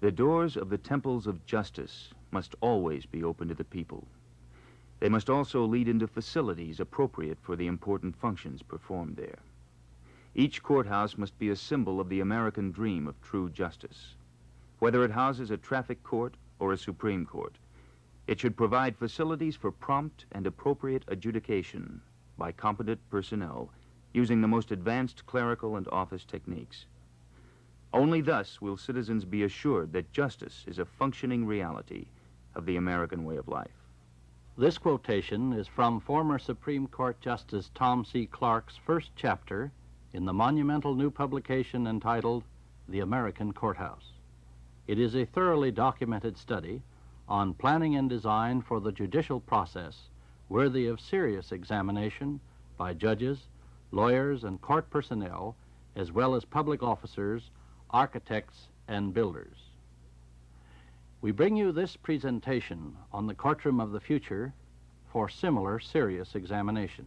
The doors of the temples of justice must always be open to the people. They must also lead into facilities appropriate for the important functions performed there. Each courthouse must be a symbol of the American dream of true justice. Whether it houses a traffic court or a Supreme Court, it should provide facilities for prompt and appropriate adjudication by competent personnel using the most advanced clerical and office techniques. Only thus will citizens be assured that justice is a functioning reality of the American way of life. This quotation is from former Supreme Court Justice Tom C. Clark's first chapter in the monumental new publication entitled The American Courthouse. It is a thoroughly documented study on planning and design for the judicial process worthy of serious examination by judges, lawyers, and court personnel, as well as public officers, architects, and builders. We bring you this presentation on the courtroom of the future for similar serious examination.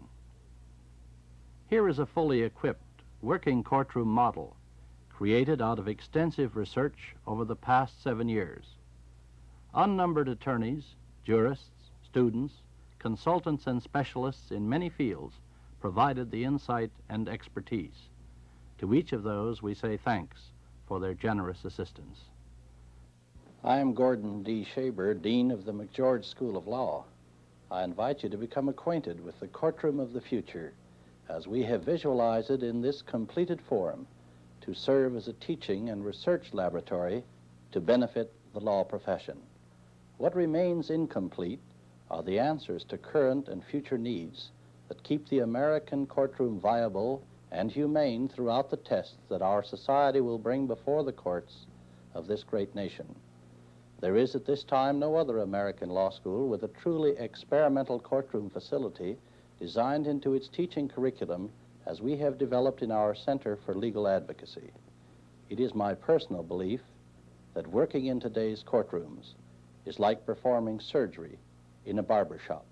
Here is a fully equipped working courtroom model created out of extensive research over the past 7 years. Unnumbered attorneys, jurists, students, consultants, and specialists in many fields provided the insight and expertise. To each of those we say thanks for their generous assistance. I am Gordon D. Shaber, Dean of the McGeorge School of Law. I invite you to become acquainted with the courtroom of the future as we have visualized it in this completed form to serve as a teaching and research laboratory to benefit the law profession. What remains incomplete are the answers to current and future needs that keep the American courtroom viable and humane throughout the tests that our society will bring before the courts of this great nation. There is at this time no other American law school with a truly experimental courtroom facility designed into its teaching curriculum as we have developed in our Center for Legal Advocacy. It is my personal belief that working in today's courtrooms is like performing surgery in a barber shop.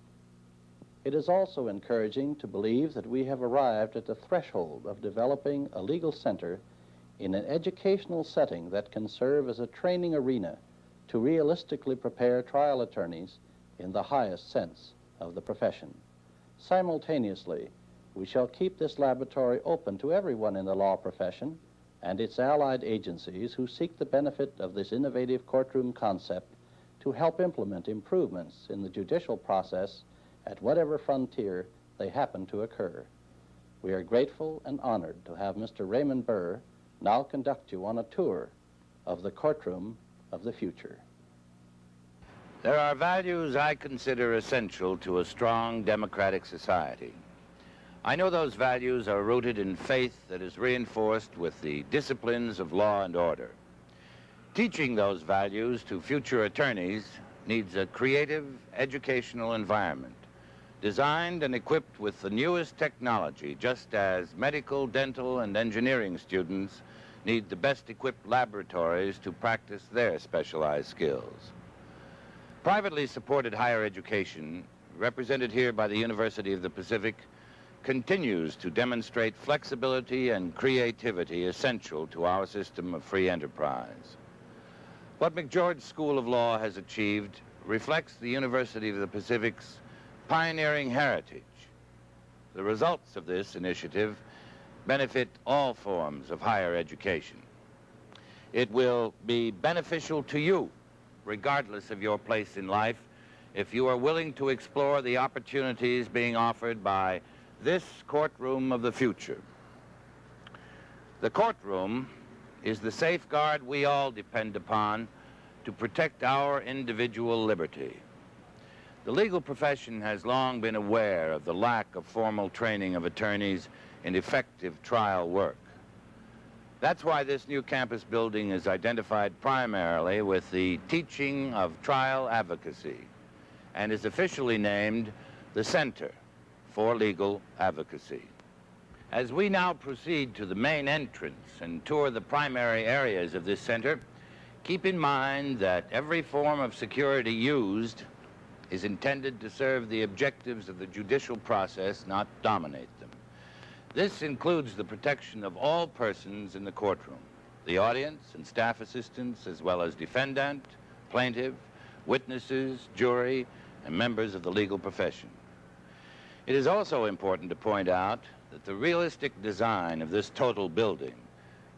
It is also encouraging to believe that we have arrived at the threshold of developing a legal center in an educational setting that can serve as a training arena to realistically prepare trial attorneys in the highest sense of the profession. Simultaneously, we shall keep this laboratory open to everyone in the law profession and its allied agencies who seek the benefit of this innovative courtroom concept to help implement improvements in the judicial process at whatever frontier they happen to occur. We are grateful and honored to have Mr. Raymond Burr now conduct you on a tour of the courtroom of the future. There are values I consider essential to a strong democratic society. I know those values are rooted in faith that is reinforced with the disciplines of law and order. Teaching those values to future attorneys needs a creative educational environment, designed and equipped with the newest technology, just as medical, dental, and engineering students need the best equipped laboratories to practice their specialized skills. Privately supported higher education, represented here by the University of the Pacific, continues to demonstrate flexibility and creativity essential to our system of free enterprise. What McGeorge School of Law has achieved reflects the University of the Pacific's pioneering heritage. The results of this initiative benefit all forms of higher education. It will be beneficial to you, regardless of your place in life, if you are willing to explore the opportunities being offered by this courtroom of the future. The courtroom is the safeguard we all depend upon to protect our individual liberty. The legal profession has long been aware of the lack of formal training of attorneys in effective trial work. That's why this new campus building is identified primarily with the teaching of trial advocacy and is officially named the Center for Legal Advocacy. As we now proceed to the main entrance and tour the primary areas of this center, keep in mind that every form of security used is intended to serve the objectives of the judicial process, not dominate them. This includes the protection of all persons in the courtroom. the audience and staff assistants, as well as defendant, plaintiff, witnesses, jury, and members of the legal profession. It is also important to point out that the realistic design of this total building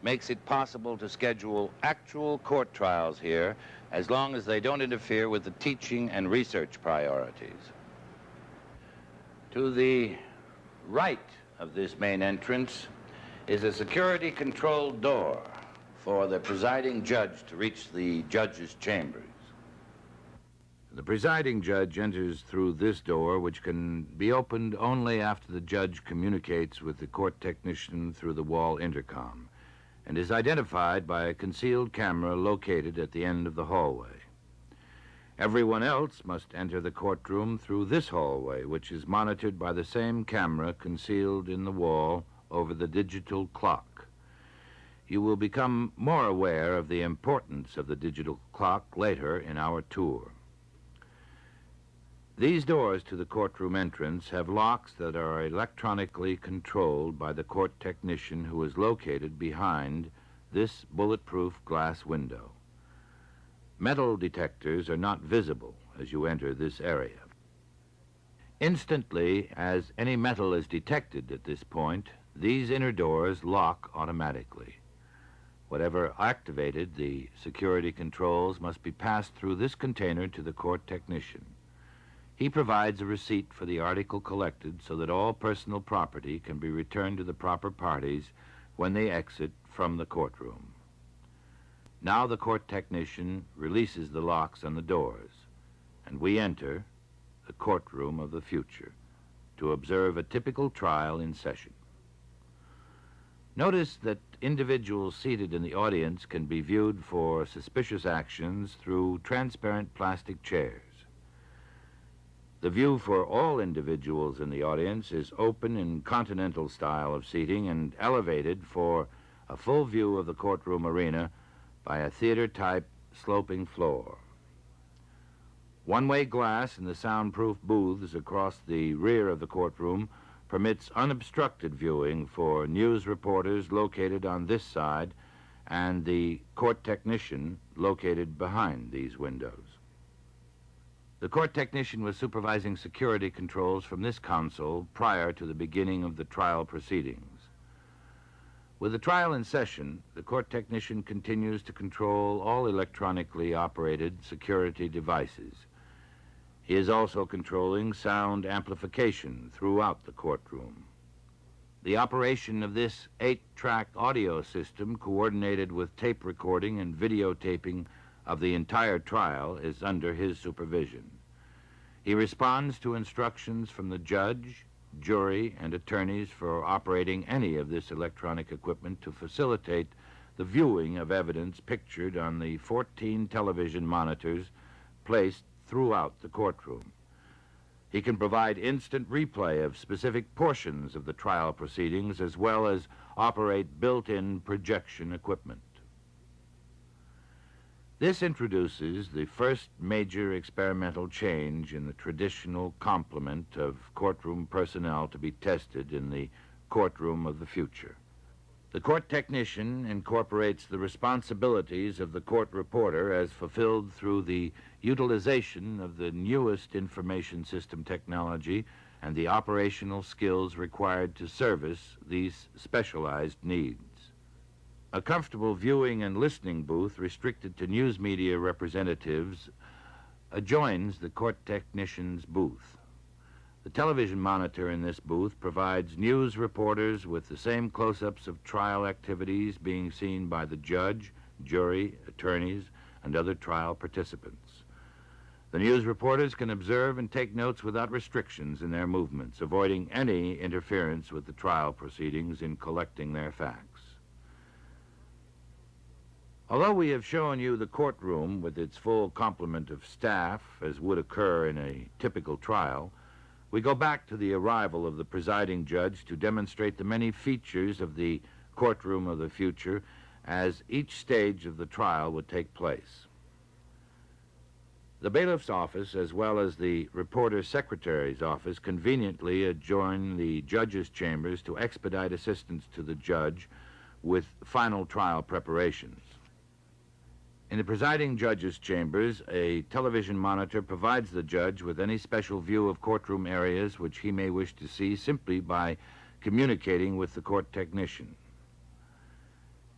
makes it possible to schedule actual court trials here as long as they don't interfere with the teaching and research priorities. To the right of this main entrance is a security-controlled door for the presiding judge to reach the judge's chambers. The presiding judge enters through this door, which can be opened only after the judge communicates with the court technician through the wall intercom, and is identified by a concealed camera located at the end of the hallway. Everyone else must enter the courtroom through this hallway, which is monitored by the same camera concealed in the wall over the digital clock. You will become more aware of the importance of the digital clock later in our tour. These doors to the courtroom entrance have locks that are electronically controlled by the court technician who is located behind this bulletproof glass window. Metal detectors are not visible as you enter this area. Instantly, as any metal is detected at this point, these inner doors lock automatically. Whatever activated the security controls must be passed through this container to the court technician. He provides a receipt for the article collected so that all personal property can be returned to the proper parties when they exit from the courtroom. Now the court technician releases the locks on the doors, and we enter the courtroom of the future to observe a typical trial in session. Notice that individuals seated in the audience can be viewed for suspicious actions through transparent plastic chairs. The view for all individuals in the audience is open in continental style of seating and elevated for a full view of the courtroom arena by a theater-type sloping floor. One-way glass in the soundproof booths across the rear of the courtroom permits unobstructed viewing for news reporters located on this side and the court technician located behind these windows. The court technician was supervising security controls from this console prior to the beginning of the trial proceedings. With the trial in session, the court technician continues to control all electronically operated security devices. He is also controlling sound amplification throughout the courtroom. The operation of this 8-track audio system, coordinated with tape recording and videotaping of the entire trial, is under his supervision. He responds to instructions from the judge, jury, and attorneys for operating any of this electronic equipment to facilitate the viewing of evidence pictured on the 14 television monitors placed throughout the courtroom. He can provide instant replay of specific portions of the trial proceedings as well as operate built-in projection equipment. This introduces the first major experimental change in the traditional complement of courtroom personnel to be tested in the courtroom of the future. The court technician incorporates the responsibilities of the court reporter as fulfilled through the utilization of the newest information system technology and the operational skills required to service these specialized needs. A comfortable viewing and listening booth restricted to news media representatives adjoins the court technician's booth. The television monitor in this booth provides news reporters with the same close-ups of trial activities being seen by the judge, jury, attorneys, and other trial participants. The news reporters can observe and take notes without restrictions in their movements, avoiding any interference with the trial proceedings in collecting their facts. Although we have shown you the courtroom with its full complement of staff, as would occur in a typical trial, we go back to the arrival of the presiding judge to demonstrate the many features of the courtroom of the future as each stage of the trial would take place. The bailiff's office, as well as the reporter secretary's office, conveniently adjoin the judge's chambers to expedite assistance to the judge with final trial preparations. In the presiding judge's chambers, a television monitor provides the judge with any special view of courtroom areas which he may wish to see simply by communicating with the court technician.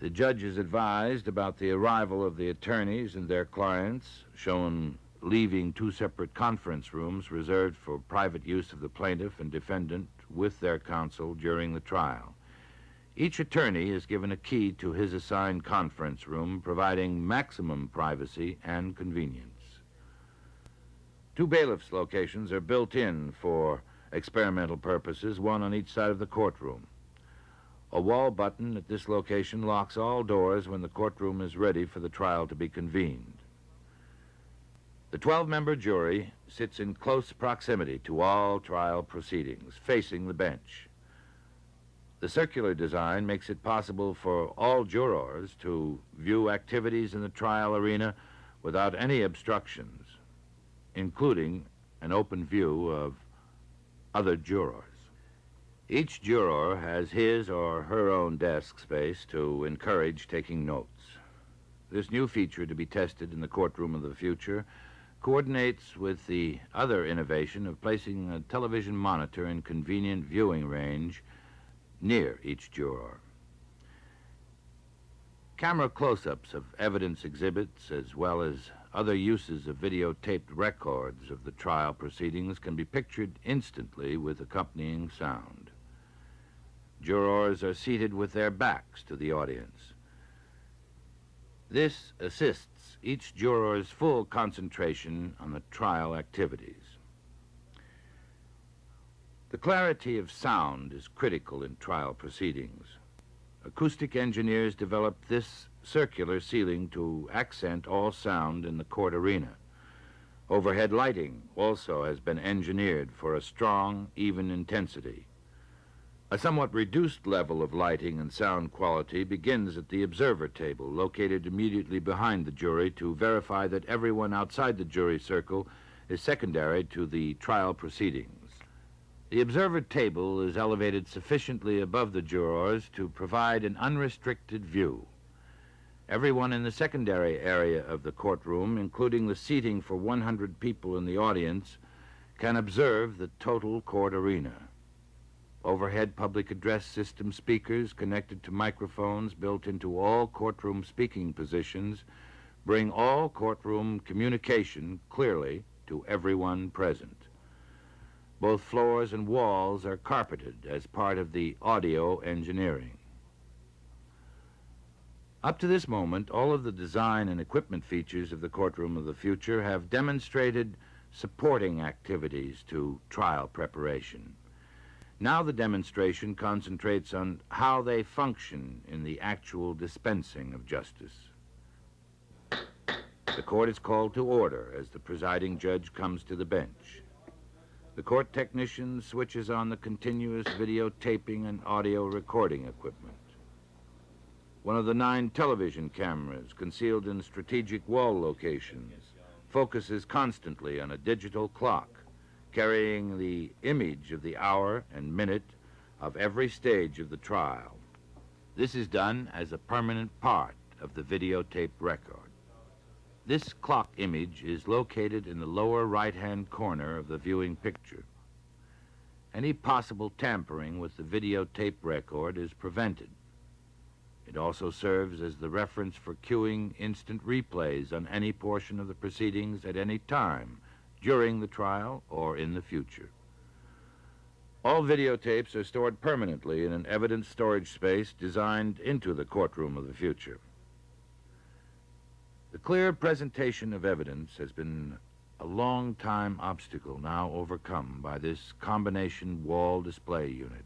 The judge is advised about the arrival of the attorneys and their clients, shown leaving 2 separate conference rooms reserved for private use of the plaintiff and defendant with their counsel during the trial. Each attorney is given a key to his assigned conference room, providing maximum privacy and convenience. 2 bailiffs' locations are built in for experimental purposes, one on each side of the courtroom. A wall button at this location locks all doors when the courtroom is ready for the trial to be convened. The 12-member jury sits in close proximity to all trial proceedings, facing the bench. The circular design makes it possible for all jurors to view activities in the trial arena without any obstructions, including an open view of other jurors. Each juror has his or her own desk space to encourage taking notes. This new feature, to be tested in the courtroom of the future, coordinates with the other innovation of placing a television monitor in convenient viewing range near each juror. Camera close-ups of evidence exhibits, as well as other uses of videotaped records of the trial proceedings, can be pictured instantly with accompanying sound. Jurors are seated with their backs to the audience. This assists each juror's full concentration on the trial activities. The clarity of sound is critical in trial proceedings. Acoustic engineers developed this circular ceiling to accent all sound in the court arena. Overhead lighting also has been engineered for a strong, even intensity. A somewhat reduced level of lighting and sound quality begins at the observer table, located immediately behind the jury, to verify that everyone outside the jury circle is secondary to the trial proceedings. The observer table is elevated sufficiently above the jurors to provide an unrestricted view. Everyone in the secondary area of the courtroom, including the seating for 100 people in the audience, can observe the total court arena. Overhead public address system speakers connected to microphones built into all courtroom speaking positions bring all courtroom communication clearly to everyone present. Both floors and walls are carpeted as part of the audio engineering. Up to this moment, all of the design and equipment features of the courtroom of the future have demonstrated supporting activities to trial preparation. Now the demonstration concentrates on how they function in the actual dispensing of justice. The court is called to order as the presiding judge comes to the bench. The court technician switches on the continuous videotaping and audio recording equipment. One of the 9 television cameras concealed in strategic wall locations focuses constantly on a digital clock, carrying the image of the hour and minute of every stage of the trial. This is done as a permanent part of the videotape record. This clock image is located in the lower right-hand corner of the viewing picture. Any possible tampering with the videotape record is prevented. It also serves as the reference for cueing instant replays on any portion of the proceedings at any time, during the trial or in the future. All videotapes are stored permanently in an evidence storage space designed into the courtroom of the future. The clear presentation of evidence has been a long-time obstacle now overcome by this combination wall display unit.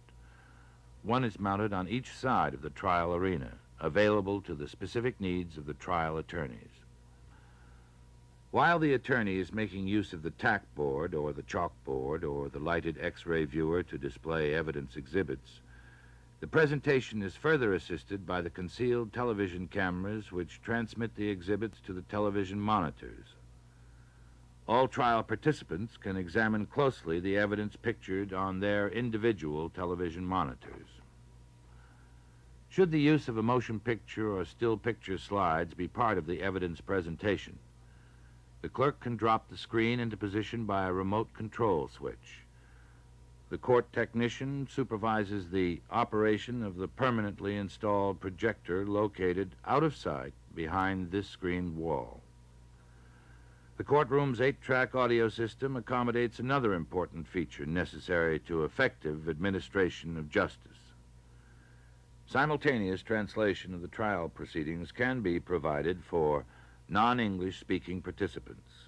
One is mounted on each side of the trial arena, available to the specific needs of the trial attorneys. While the attorney is making use of the tack board or the chalkboard or the lighted X-ray viewer to display evidence exhibits, the presentation is further assisted by the concealed television cameras which transmit the exhibits to the television monitors. All trial participants can examine closely the evidence pictured on their individual television monitors. Should the use of a motion picture or still picture slides be part of the evidence presentation, the clerk can drop the screen into position by a remote control switch. The court technician supervises the operation of the permanently installed projector located out of sight behind this screened wall. The courtroom's 8-track audio system accommodates another important feature necessary to effective administration of justice. Simultaneous translation of the trial proceedings can be provided for non-English speaking participants.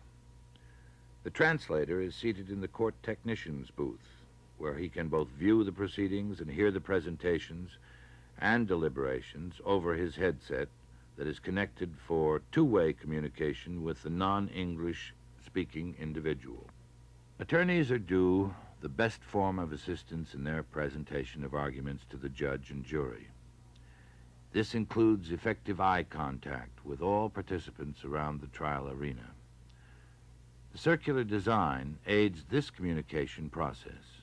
The translator is seated in the court technician's booth, where he can both view the proceedings and hear the presentations and deliberations over his headset that is connected for two-way communication with the non-English speaking individual. Attorneys are due the best form of assistance in their presentation of arguments to the judge and jury. This includes effective eye contact with all participants around the trial arena. The circular design aids this communication process.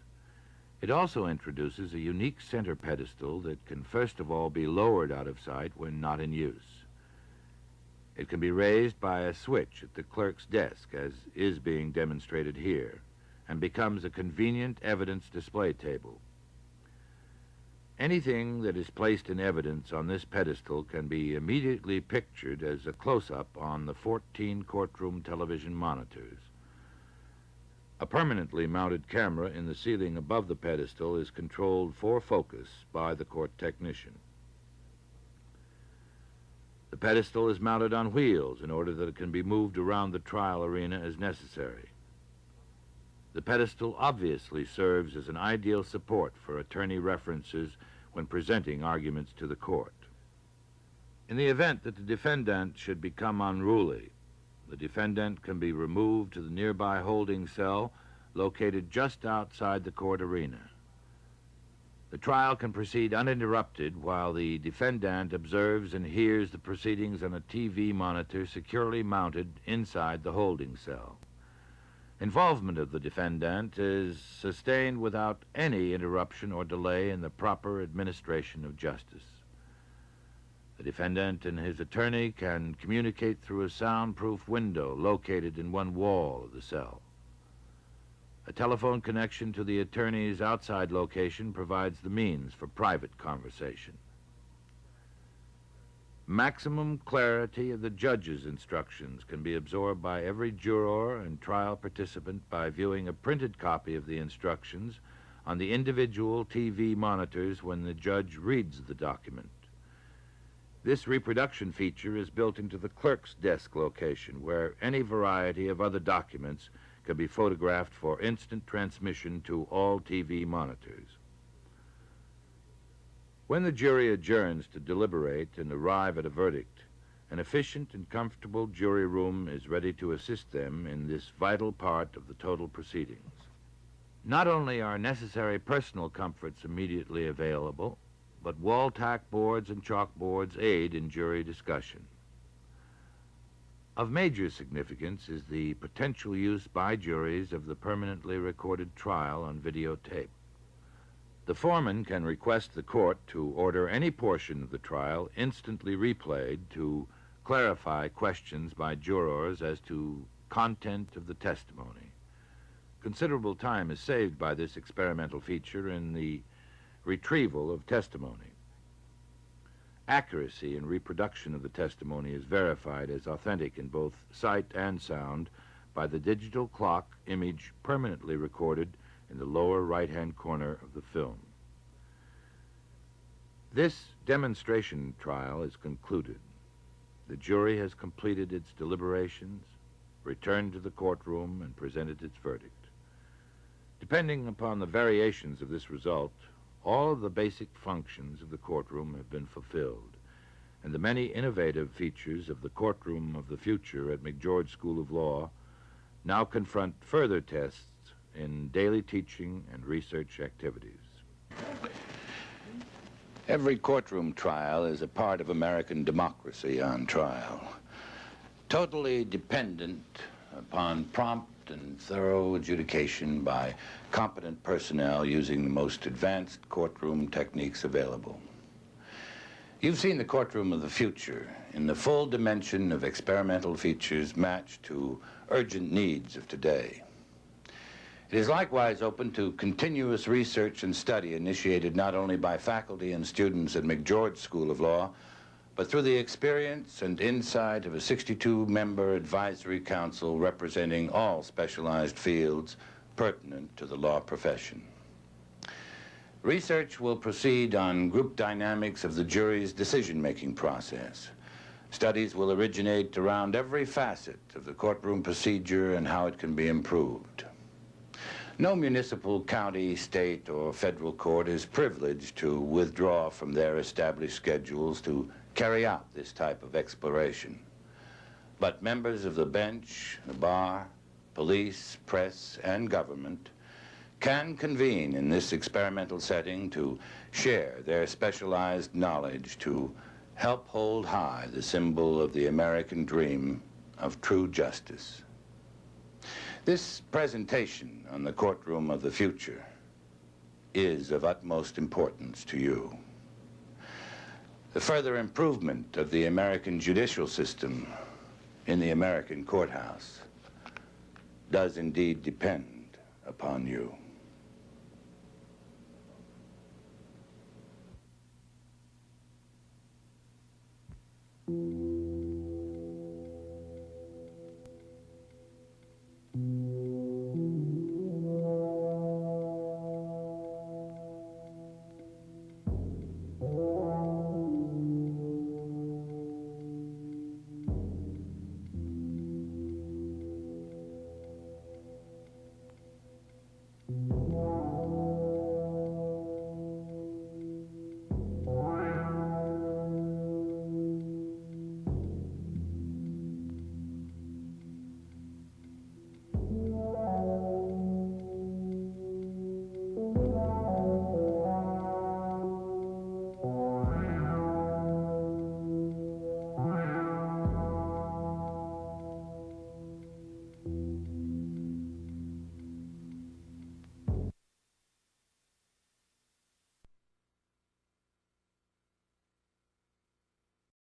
It also introduces a unique center pedestal that can first of all be lowered out of sight when not in use. It can be raised by a switch at the clerk's desk, as is being demonstrated here, and becomes a convenient evidence display table. Anything that is placed in evidence on this pedestal can be immediately pictured as a close-up on the 14 courtroom television monitors. A permanently mounted camera in the ceiling above the pedestal is controlled for focus by the court technician. The pedestal is mounted on wheels in order that it can be moved around the trial arena as necessary. The pedestal obviously serves as an ideal support for attorney references when presenting arguments to the court. In the event that the defendant should become unruly, the defendant can be removed to the nearby holding cell located just outside the court arena. The trial can proceed uninterrupted while the defendant observes and hears the proceedings on a TV monitor securely mounted inside the holding cell. Involvement of the defendant is sustained without any interruption or delay in the proper administration of justice. The defendant and his attorney can communicate through a soundproof window located in one wall of the cell. A telephone connection to the attorney's outside location provides the means for private conversation. Maximum clarity of the judge's instructions can be absorbed by every juror and trial participant by viewing a printed copy of the instructions on the individual TV monitors when the judge reads the document. This reproduction feature is built into the clerk's desk location, where any variety of other documents can be photographed for instant transmission to all TV monitors. When the jury adjourns to deliberate and arrive at a verdict, an efficient and comfortable jury room is ready to assist them in this vital part of the total proceedings. Not only are necessary personal comforts immediately available, but wall-tack boards and chalkboards aid in jury discussion. Of major significance is the potential use by juries of the permanently recorded trial on videotape. The foreman can request the court to order any portion of the trial instantly replayed to clarify questions by jurors as to content of the testimony. Considerable time is saved by this experimental feature in the retrieval of testimony. Accuracy in reproduction of the testimony is verified as authentic in both sight and sound by the digital clock image permanently recorded in the lower right-hand corner of the film. This demonstration trial is concluded. The jury has completed its deliberations, returned to the courtroom, and presented its verdict. Depending upon the variations of this result, all of the basic functions of the courtroom have been fulfilled, and the many innovative features of the courtroom of the future at McGeorge School of Law now confront further tests in daily teaching and research activities. Every courtroom trial is a part of American democracy on trial, totally dependent upon prompt and thorough adjudication by competent personnel using the most advanced courtroom techniques available. You've seen the courtroom of the future in the full dimension of experimental features matched to urgent needs of today. It is likewise open to continuous research and study initiated not only by faculty and students at McGeorge School of Law, but through the experience and insight of a 62-member advisory council representing all specialized fields pertinent to the law profession. Research will proceed on group dynamics of the jury's decision-making process. Studies will originate around every facet of the courtroom procedure and how it can be improved. No municipal, county, state, or federal court is privileged to withdraw from their established schedules to carry out this type of exploration. But members of the bench, the bar, police, press, and government can convene in this experimental setting to share their specialized knowledge to help hold high the symbol of the American dream of true justice. This presentation on the courtroom of the future is of utmost importance to you. The further improvement of the American judicial system in the American courthouse does indeed depend upon you.